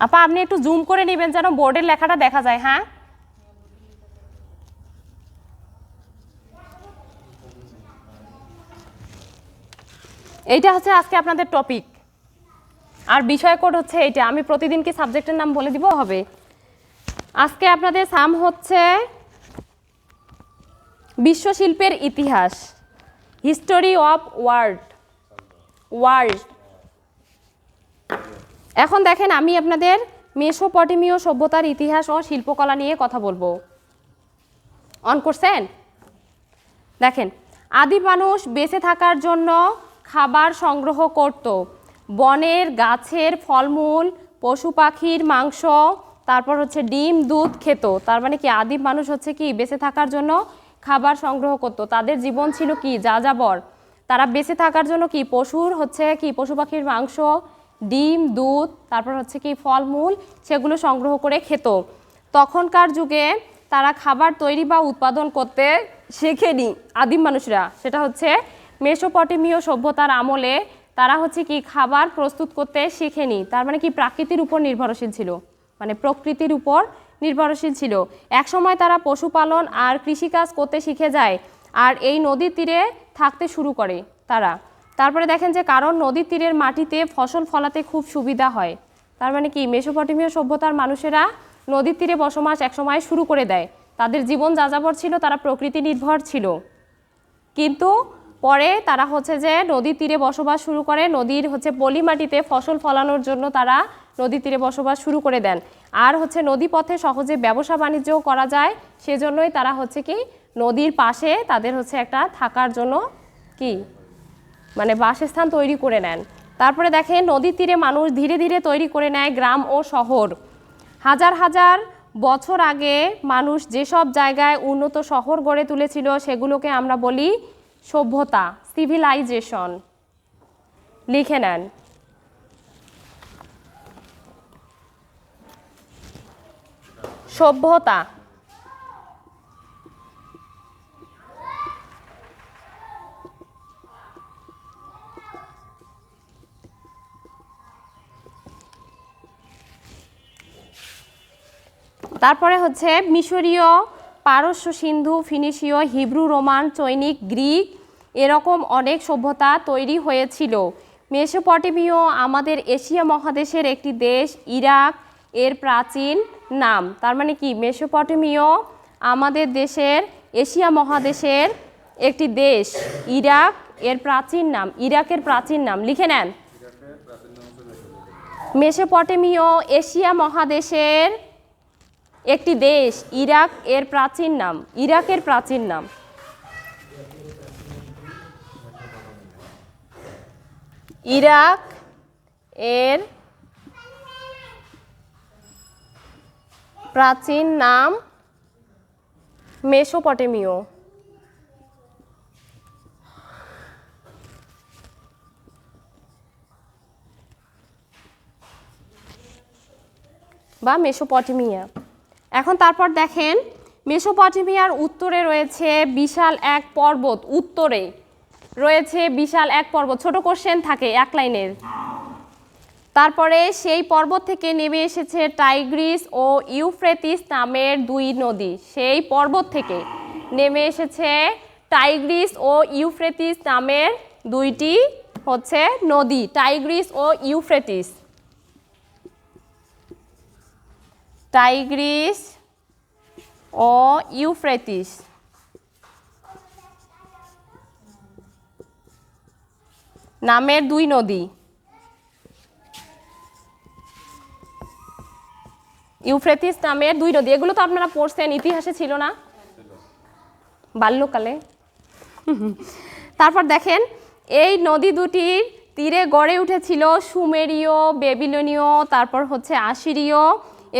আপা আপনি একটু জুম করে নেবেন যেন বোর্ডের লেখাটা দেখা যায়। হ্যাঁ, এইটা হচ্ছে আজকে আপনাদের টপিক, আর বিষয় কোড হচ্ছে এইটা। আমি প্রতিদিন কি সাবজেক্টের নাম বলে দিব হবে। আজকে আপনাদের সাম হচ্ছে বিশ্বশিল্পের ইতিহাস, হিস্টোরি অফ ওয়ার্ল্ড। এখন দেখেন আমি আপনাদের মেসোপটেমীয় সভ্যতার ইতিহাস ও শিল্পকলা নিয়ে কথা বলবো। অন করছেন? দেখেন, আদি মানুষ বেঁচে থাকার জন্য খাবার সংগ্রহ করত, বনের গাছের ফলমূল, পশু পাখির মাংস, তারপর হচ্ছে ডিম দুধ খেত। তার মানে কি আদিম মানুষ হচ্ছে কি বেঁচে থাকার জন্য খাবার সংগ্রহ করত। তাদের জীবন ছিল কি যাযাবর। তারা বেঁচে থাকার জন্য কি পশু পাখির মাংস, ডিম দুধ, তারপর হচ্ছে কি ফলমূল, সেগুলো সংগ্রহ করে খেত। তখনকার যুগে তারা খাবার তৈরি বা উৎপাদন করতে শেখেনি আদিম মানুষরা, সেটা হচ্ছে মেসোপটেমীয় সভ্যতার আমলে তারা হচ্ছে কি খাবার প্রস্তুত করতে শেখেনি। তার মানে কি প্রকৃতির উপর নির্ভরশীল ছিল, মানে প্রকৃতির উপর নির্ভরশীল ছিল। একসময় তারা পশুপালন আর কৃষিকাজ করতে শিখে যায়, আর এই নদীর তীরে থাকতে শুরু করে তারা। তারপরে দেখেন যে কারণ নদীর তীরের মাটিতে ফসল ফলাতে খুব সুবিধা হয়। তার মানে কি মেসোপটেমীয় সভ্যতার মানুষেরা নদীর তীরে বসবাস একসময় শুরু করে দেয়। তাদের জীবন যাযাবর ছিল, তারা প্রকৃতি নির্ভর ছিল, কিন্তু পরে তারা হচ্ছে যে নদীর তীরে বসবাস শুরু করে। নদীর হচ্ছে পলি মাটিতে ফসল ফলানোর জন্য তারা নদীর তীরে বসবাস শুরু করে দেন। আর হচ্ছে নদী পথে সহজে ব্যবসা বাণিজ্যও করা যায়, সেজন্যই তারা হচ্ছে কি নদীর পাশে তাদের হচ্ছে একটা থাকার জন্য কি মানে বাসস্থান তৈরি করে নেন। তারপরে দেখেন নদীর তীরে মানুষ ধীরে ধীরে তৈরি করে নেয় গ্রাম ও শহর। হাজার হাজার বছর আগে মানুষ যেসব জায়গায় উন্নত শহর গড়ে তুলেছিল সেগুলোকে আমরা বলি সভ্যতা, সিভিলাইজেশন। লিখে নেন। সভ্যতা। তারপরে হচ্ছে মিশরীয়, পারস্য, সিন্ধু, ফিনিশীয়, হিব্রু, রোমান, চৈনিক, গ্রিক, এরকম অনেক সভ্যতা তৈরি হয়েছিল। মেসোপটেমীয় আমাদের এশিয়া মহাদেশের একটি দেশ, ইরাক এর প্রাচীন নাম। তার মানে কি মেসোপটেমীয় আমাদের দেশের এশিয়া মহাদেশের একটি দেশ, ইরাক এর প্রাচীন নাম, ইরাকের প্রাচীন নাম। লিখে নেন। মেসোপটেমীয় এশিয়া মহাদেশের একটি দেশ, ইরাক এর প্রাচীন নাম, ইরাকের প্রাচীন নাম। ইরাক এর প্রাচীন নাম মেসোপটেমীয়। বা মেসোপটেমিয়া। এখন তারপর দেখেন মেসোপটেমিয়ার উত্তরে রয়েছে বিশাল এক পর্বত, উত্তরে রয়েছে বিশাল এক পর্বত। ছোট কোশ্চেন থাকে এক লাইনের। তারপরে সেই পর্বত থেকে নেমে এসেছে টাইগ্রিস ও ইউফ্রেটিস নামের দুই নদী। সেই পর্বত থেকে নেমে এসেছে টাইগ্রিস ও ইউফ্রেটিস নামের দুইটি হচ্ছে নদী, টাইগ্রিস ও ইউফ্রেটিস। টাইগ্রিস ও ইউফ্রেটিস নামের দুই নদী। ইউফ্রেটিস নামের দুই নদী, এগুলো তো আপনারা পড়ছেন, ইতিহাসে ছিল না বাল্যকালে। তারপর দেখেন এই নদী দুটির তীরে গড়ে উঠেছিল সুমেরীয়, বেবিলনীয়, তারপর হচ্ছে আসিরীয়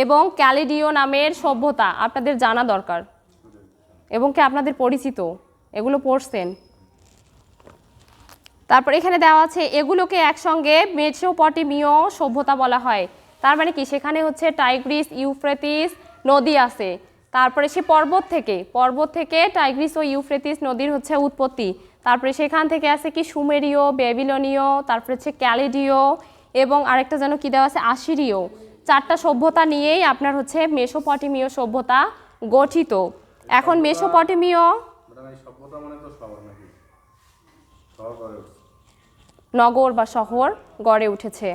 এবং ক্যালিডীয় নামের সভ্যতা। আপনাদের জানা দরকার এবং কি আপনাদের পরিচিত, এগুলো পড়ছেন। তারপর এখানে দেওয়া আছে এগুলোকে একসঙ্গে মেসোপটেমীয় সভ্যতা বলা হয়। তার মানে কি সেখানে হচ্ছে টাইগ্রিস, ইউফ্রেটিস নদী আছে। তারপরে সে পর্বত থেকে টাইগ্রিস ও ইউফ্রেটিস নদীর হচ্ছে উৎপত্তি। তারপরে সেখান থেকে আছে কি সুমেরীয়, বেবিলনীয়, তারপরে হচ্ছে ক্যালিডীয় এবং আরেকটা যেন কি দেওয়া আছে আসিরীয়। চারটা সভ্যতা নিয়েই আপনার হচ্ছে মেসোপটেমীয় সভ্যতা গঠিত। এখন মেসোপটেমীয় নগর বা শহর গড়ে উঠেছে।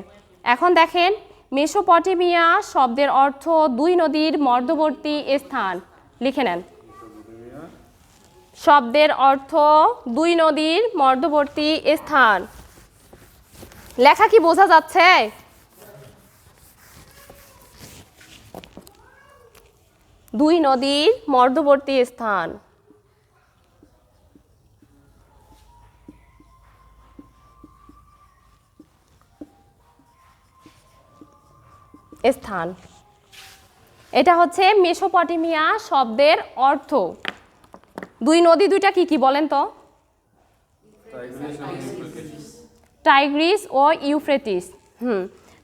এখন দেখেন মেসোপটেমিয়া শব্দের অর্থ দুই নদীর মধ্যবর্তী স্থান। লিখে নেন, শব্দের অর্থ দুই নদীর মধ্যবর্তী স্থান। লেখা কি বোঝা যাচ্ছে? দুই নদীর মধ্যবর্তী স্থান। স্থান, এটা হচ্ছে মেসোপটেমিয়া শব্দের অর্থ। দুই নদী দুইটা কি কি বলেন তো? টাইগ্রিস ও ইউফ্রেটিস।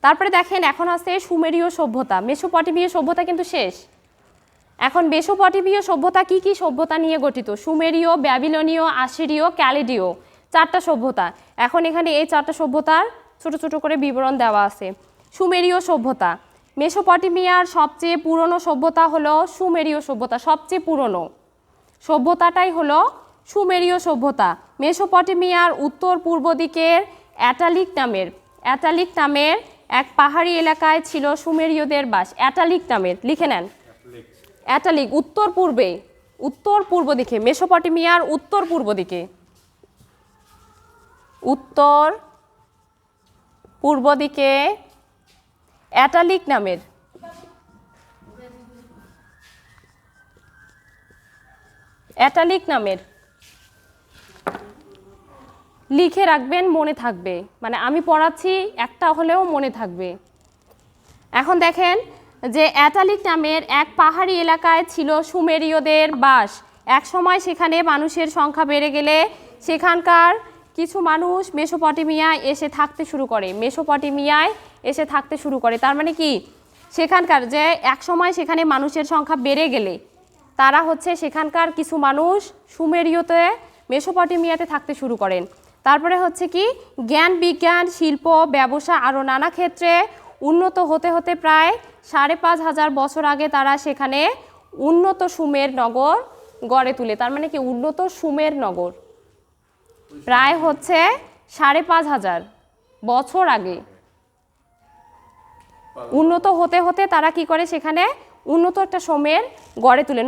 তারপরে দেখেন এখন আছে সুমেরীয় সভ্যতা। মেসোপটেমীয় সভ্যতা কিন্তু শেষ। এখন মেসোপটেমীয় সভ্যতা কি কি সভ্যতা নিয়ে গঠিত? সুমেরীয়, ব্যাবিলনীয়, আসিরীয়, ক্যালিডীয়, চারটা সভ্যতা। এখন এখানে এই চারটা সভ্যতার ছোট ছোট করে বিবরণ দেওয়া আছে। সুমেরীয় সভ্যতা, মেসোপটেমিয়ার সবচেয়ে পুরনো সভ্যতা হলো সুমেরীয় সভ্যতা। সবচেয়ে পুরনো সভ্যতাটাই হলো সুমেরীয় সভ্যতা। মেসোপটেমিয়ার উত্তর পূর্ব দিকের অ্যাটালিক নামের এক পাহাড়ি এলাকায় ছিল সুমেরীয়দের বাস। অ্যাটালিক নামের, লিখে নেন, অ্যাটালিক উত্তর পূর্ব দিকে, মেসোপটেমিয়ার উত্তর পূর্ব দিকে, উত্তর পূর্ব দিকে অ্যাটালিক নামের লিখে রাখবেন, মনে থাকবে, মানে আমি পড়াচ্ছি একটা হলেও মনে থাকবে। এখন দেখেন যে অ্যাটালিক নামের এক পাহাড়ি এলাকায় ছিল সুমেরীয়দের বাস। এক সময় সেখানে মানুষের সংখ্যা বেড়ে গেলে সেখানকার কিছু মানুষ মেসোপটেমিয়ায় এসে থাকতে শুরু করে। তার মানে কি, সেখানকার যে এক সময় সেখানে মানুষের সংখ্যা বেড়ে গেলে তারা হচ্ছে সেখানকার কিছু মানুষ সুমেরীয়তে মেসোপটেমিয়াতে থাকতে শুরু করেন। তারপরে হচ্ছে কি, জ্ঞান বিজ্ঞান, শিল্প, ব্যবসা আরও নানা ক্ষেত্রে উন্নত হতে হতে প্রায় ৫,৫০০ বছর আগে তারা সেখানে উন্নত সুমের নগর গড়ে তুলে। তার মানে কি, উন্নত সুমের নগর প্রায় হচ্ছে ৫,৫০০ বছর আগে উন্নত হতে হতে তারা কি করে, সেখানে উন্নত একটা সুমের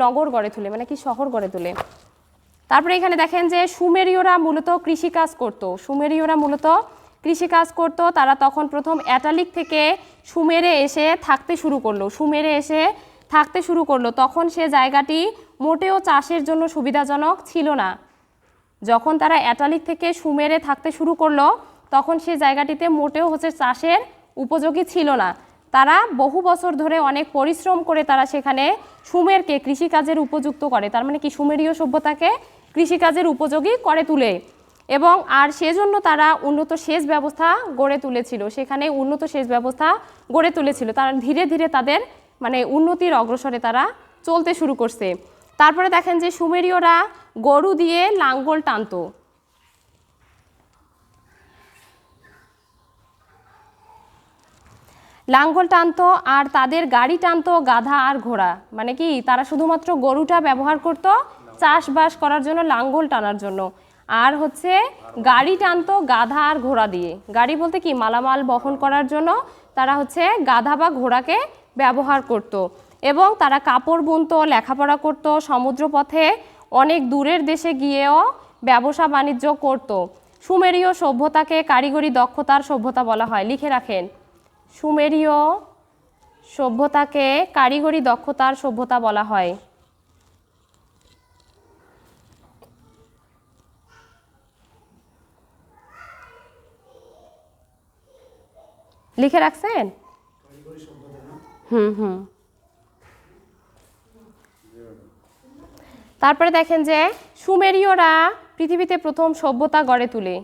নগর গড়ে তুলে, মানে কি শহর গড়ে তোলে। তারপরে এখানে দেখেন যে সুমেরীয়রা মূলত কৃষিকাজ করত। তারা তখন প্রথম অ্যাটালিক থেকে সুমেরে এসে থাকতে শুরু করলো। তখন সে জায়গাটি মোটেও চাষের জন্য সুবিধাজনক ছিল না। যখন তারা অ্যাটালিক থেকে সুমেরে থাকতে শুরু করলো তখন সে জায়গাটিতে মোটেও হচ্ছে চাষের উপযোগী ছিল না। তারা বহু বছর ধরে অনেক পরিশ্রম করে তারা সেখানে সুমেরকে কৃষিকাজের উপযুক্ত করে। তার মানে কি, সুমেরীয় সভ্যতাকে কৃষিকাজের উপযোগী করে তুলে, এবং আর সেজন্য তারা উন্নত সেচ ব্যবস্থা গড়ে তুলেছিল। তারা ধীরে ধীরে তাদের মানে উন্নতির অগ্রসরে তারা চলতে শুরু করছে। তারপরে দেখেন যে সুমেরীয়রা গরু দিয়ে লাঙ্গল টানতো। আর তাদের গাড়ি টানতো গাধা আর ঘোড়া। মানে কি, তারা শুধুমাত্র গরুটা ব্যবহার করত চাষবাস করার জন্য, লাঙ্গল টানার জন্য, আর হচ্ছে গাড়ি টানতো গাধা আর ঘোড়া দিয়ে। গাড়ি বলতে কি, মালামাল বহন করার জন্য তারা হচ্ছে গাধা বা ঘোড়াকে ব্যবহার করত। এবং তারা কাপড় বুনতো, লেখাপড়া করত, সমুদ্রপথে অনেক দূরের দেশে গিয়েও ব্যবসা বাণিজ্য করত। সুমেরীয় সভ্যতাকে কারিগরি দক্ষতার সভ্যতা বলা হয়। লিখে রাখেন, সুমেরীয় সভ্যতাকে কারিগরি দক্ষতার সভ্যতা বলা হয়। লিখে রাখছেন? তারপরে দেখেন যে সুমেরীয়রা পৃথিবীতে প্রথম সভ্যতা গড়ে তোলে।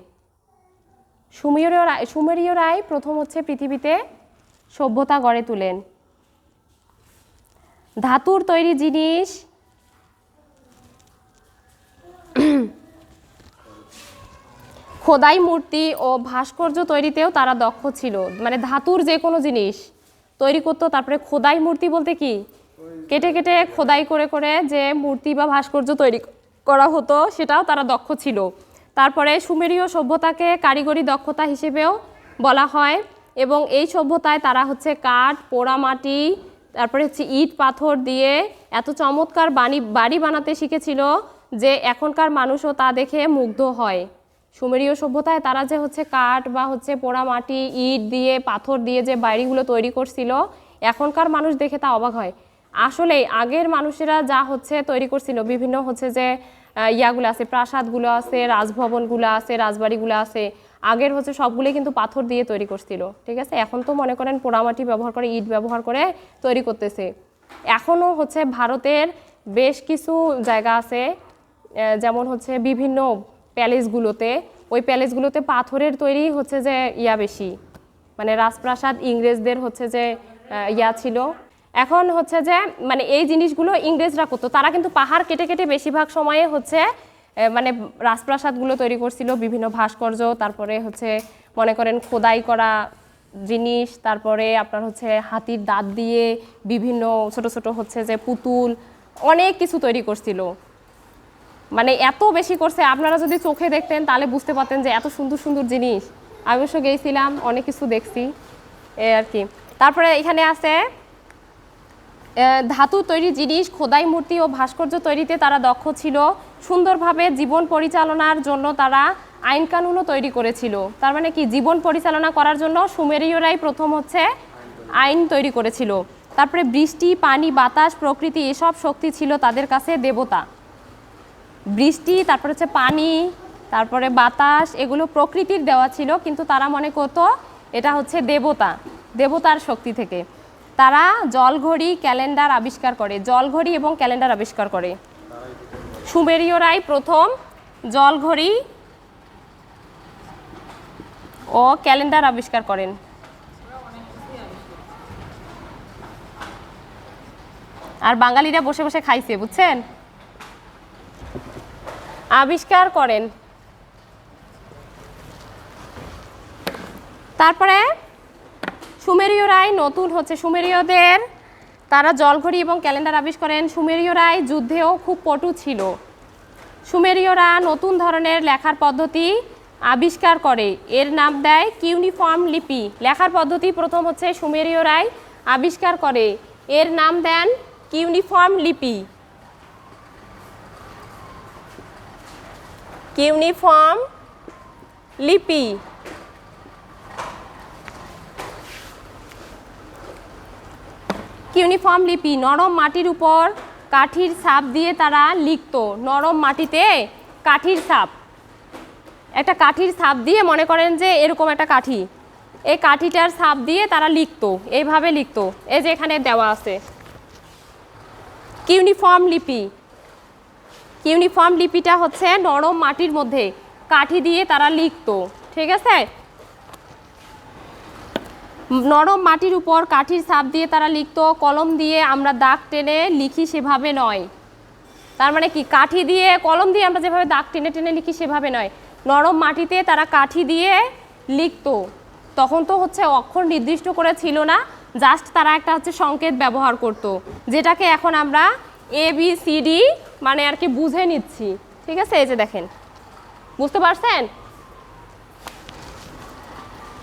সুমেরীয়রাই প্রথম হচ্ছে পৃথিবীতে সভ্যতা গড়ে তোলেন। ধাতুর তৈরি জিনিস, খোদাই মূর্তি ও ভাস্কর্য তৈরিতেও তারা দক্ষ ছিল। মানে ধাতুর যে কোনো জিনিস তৈরি করতো। তারপরে খোদাই মূর্তি বলতে কি, কেটে কেটে খোদাই করে করে যে মূর্তি বা ভাস্কর্য তৈরি করা হতো সেটাও তারা দক্ষ ছিল। তারপরে সুমেরীয় সভ্যতাকে কারিগরি দক্ষতা হিসেবেও বলা হয়, এবং এই সভ্যতায় তারা হচ্ছে কাঠ, পোড়ামাটি, তারপরে হচ্ছে ইট পাথর দিয়ে এত চমৎকার বাড়ি বানাতে শিখেছিল যে এখনকার মানুষও তা দেখে মুগ্ধ হয়। সুমেরীয় সভ্যতায় তারা যে হচ্ছে কাঠ বা হচ্ছে পোড়ামাটি, ইট দিয়ে, পাথর দিয়ে যে বাড়িগুলো তৈরি করছিল, এখনকার মানুষ দেখে তা অবাক হয়। আসলে আগের মানুষেরা যা হচ্ছে তৈরি করছিল, বিভিন্ন হচ্ছে যে ইয়াগুলো আছে, প্রাসাদগুলো আছে, রাজভবনগুলো আছে, রাজবাড়িগুলো আছে, আগের হচ্ছে সবগুলোই কিন্তু পাথর দিয়ে তৈরি করছিল, ঠিক আছে। এখন তো মনে করেন পোড়ামাটি ব্যবহার করে, ইট ব্যবহার করে তৈরি করতেছে। এখনও হচ্ছে ভারতের বেশ কিছু জায়গা আছে, যেমন হচ্ছে বিভিন্ন প্যালেসগুলোতে, ওই প্যালেসগুলোতে পাথরের তৈরি হচ্ছে যে ইয়া বেশি, মানে রাজপ্রাসাদ ইংরেজদের হচ্ছে যে ইয়া ছিল। এখন হচ্ছে যে মানে এই জিনিসগুলো ইংরেজরা করতো, তারা কিন্তু পাহাড় কেটে কেটে বেশিরভাগ সময়ে হচ্ছে মানে রাজপ্রাসাদগুলো তৈরি করছিল, বিভিন্ন ভাস্কর্য, তারপরে হচ্ছে মনে করেন খোদাই করা জিনিস, তারপরে আপনার হচ্ছে হাতির দাঁত দিয়ে বিভিন্ন ছোট ছোট হচ্ছে যে পুতুল, অনেক কিছু তৈরি করছিল। মানে এত বেশি করছে, আপনারা যদি চোখে দেখতেন তাহলে বুঝতে পারতেন যে এত সুন্দর সুন্দর জিনিস। আমি অবশ্য গিয়েছিলাম, অনেক কিছু দেখছি এই আর কি। তারপরে এখানে আছে ধাতু তৈরি জিনিস, খোদাই মূর্তি ও ভাস্কর্য তৈরিতে তারা দক্ষ ছিল। সুন্দরভাবে জীবন পরিচালনার জন্য তারা আইন কানুনও তৈরি করেছিল। তার মানে কি, জীবন পরিচালনা করার জন্য সুমেরীয়রাই প্রথম হচ্ছে আইন তৈরি করেছিল। তারপরে বৃষ্টি, পানি, বাতাস, প্রকৃতি, এসব শক্তি ছিল তাদের কাছে দেবতা। বৃষ্টি, তারপরে হচ্ছে পানি, তারপরে বাতাস, এগুলো প্রকৃতির দেওয়া ছিল, কিন্তু তারা মনে করতো এটা হচ্ছে দেবতার শক্তি থেকে। তারা জলঘড়ি, ক্যালেন্ডার আবিষ্কার করে, জলঘড়ি এবং ক্যালেন্ডার আবিষ্কার করে। সুমেরীয়রাই প্রথম জলঘড়ি ও ক্যালেন্ডার আবিষ্কার করেন। আর বাঙালিরা বসে বসে খাইছে, বুঝছেন, আবিষ্কার করেন। তারপরে সুমেরীয়রাই নতুন হচ্ছে, সুমেরীয়দের তারা জলঘড়ি এবং ক্যালেন্ডার আবিষ্কার করেন। সুমেরীয়রাই যুদ্ধেও খুব পটু ছিল। সুমেরীয়রা নতুন ধরনের লেখার পদ্ধতি আবিষ্কার করে, এর নাম দেয় কিউনিফর্ম লিপি। লেখার পদ্ধতি প্রথম হচ্ছে সুমেরীয়রাই আবিষ্কার করে, এর নাম দেন কিউনিফর্ম লিপি। কিউনিফর্ম লিপি। কিউনিফর্ম লিপি নরম মাটির উপর কাঠির ছাপ দিয়ে তারা লিখতো। নরম মাটিতে কাঠির ছাপ, একটা কাঠির ছাপ দিয়ে, মনে করেন যে এরকম একটা কাঠি, এই কাঠিটার ছাপ দিয়ে তারা লিখতো, এইভাবে লিখতো, এই যে এখানে দেওয়া আছে কিউনিফর্ম লিপি। কিউনিফর্ম লিপিটা হচ্ছে নরম মাটির মধ্যে কাঠি দিয়ে তারা লিখতো, ঠিক আছে। নরম মাটির উপর কাঠির ছাপ দিয়ে তারা লিখতো। কলম দিয়ে আমরা দাগ টেনে লিখি সেভাবে নয়। তার মানে কি, কাঠি দিয়ে, কলম দিয়ে আমরা যেভাবে দাগ টেনে টেনে লিখি সেভাবে নয়, নরম মাটিতে তারা কাঠি দিয়ে লিখতো। তখন তো হচ্ছে অক্ষর নির্দিষ্ট করে ছিল না, জাস্ট তারা একটা হচ্ছে সংকেত ব্যবহার করত, যেটাকে এখন আমরা ABCD মানে আর কি বুঝে নিচ্ছি, ঠিক আছে। এই যে দেখেন, বুঝতে পারছেন।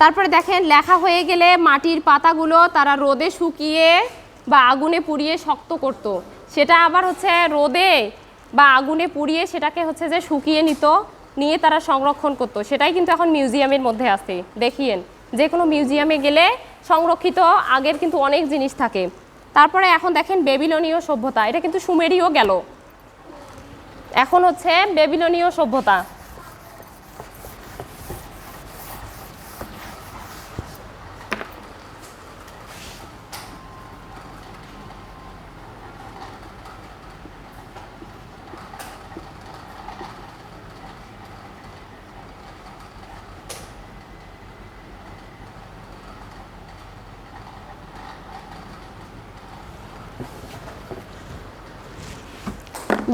তারপরে দেখেন, লেখা হয়ে গেলে মাটির পাতাগুলো তারা রোদে শুকিয়ে বা আগুনে পুড়িয়ে শক্ত করত। সেটা আবার হচ্ছে রোদে বা আগুনে পুড়িয়ে সেটাকে হচ্ছে যে শুকিয়ে নিয়ে তারা সংরক্ষণ করত। সেটাই কিন্তু এখন মিউজিয়ামের মধ্যে আছে। দেখিয়েন, যে কোনো মিউজিয়ামে গেলে সংরক্ষিত আগের কিন্তু অনেক জিনিস থাকে। তারপরে এখন দেখেন বেবিলনীয় সভ্যতা, এটা কিন্তু সুমেরীয় গেল, এখন হচ্ছে বেবিলনীয় সভ্যতা।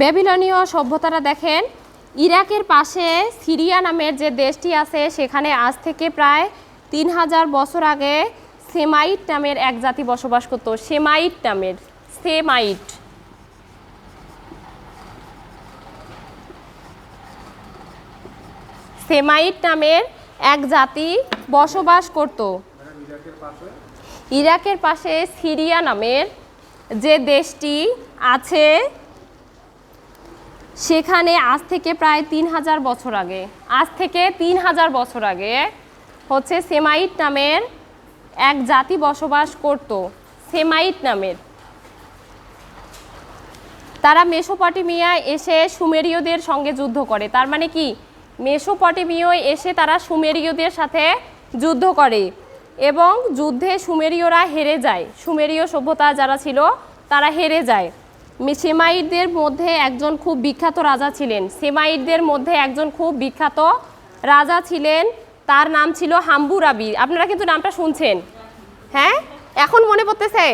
বেবিলনীয় সভ্যতাটা দেখেন, ইরাকের পাশে সিরিয়া নামের যে দেশটি আছে সেখানে আজ থেকে প্রায় 3000 বছর আগে সেমাইট নামের এক জাতি বসবাস করত। সেমাইট নামের, সেমাইট। সেমাইট নামের এক জাতি বসবাস করত। ইরাকের পাশে সিরিয়া নামের যে দেশটি আছে সেখানে আজ থেকে প্রায় 3000 বছর আগে, আজ থেকে 3000 বছর আগে হচ্ছে সেমাইট নামের এক জাতি বসবাস করত। সেমাইট নামের। তারা মেসোপটেমিয়ায় এসে সুমেরীয়দের সঙ্গে যুদ্ধ করে। তার মানে কি, মেসোপটেমিয়ায় এসে তারা সুমেরীয়দের সাথে যুদ্ধ করে এবং যুদ্ধে সুমেরীয়রা হেরে যায়। সুমেরীয় সভ্যতা যারা ছিল তারা হেরে যায়। সেমাইটদের মধ্যে একজন খুব বিখ্যাত রাজা ছিলেন। সেমাইটদের মধ্যে একজন খুব বিখ্যাত রাজা ছিলেন, তার নাম ছিল হাম্বুরাবি। আপনারা কিন্তু নামটা শুনছেন, হ্যাঁ? এখন মনে পড়তেছে?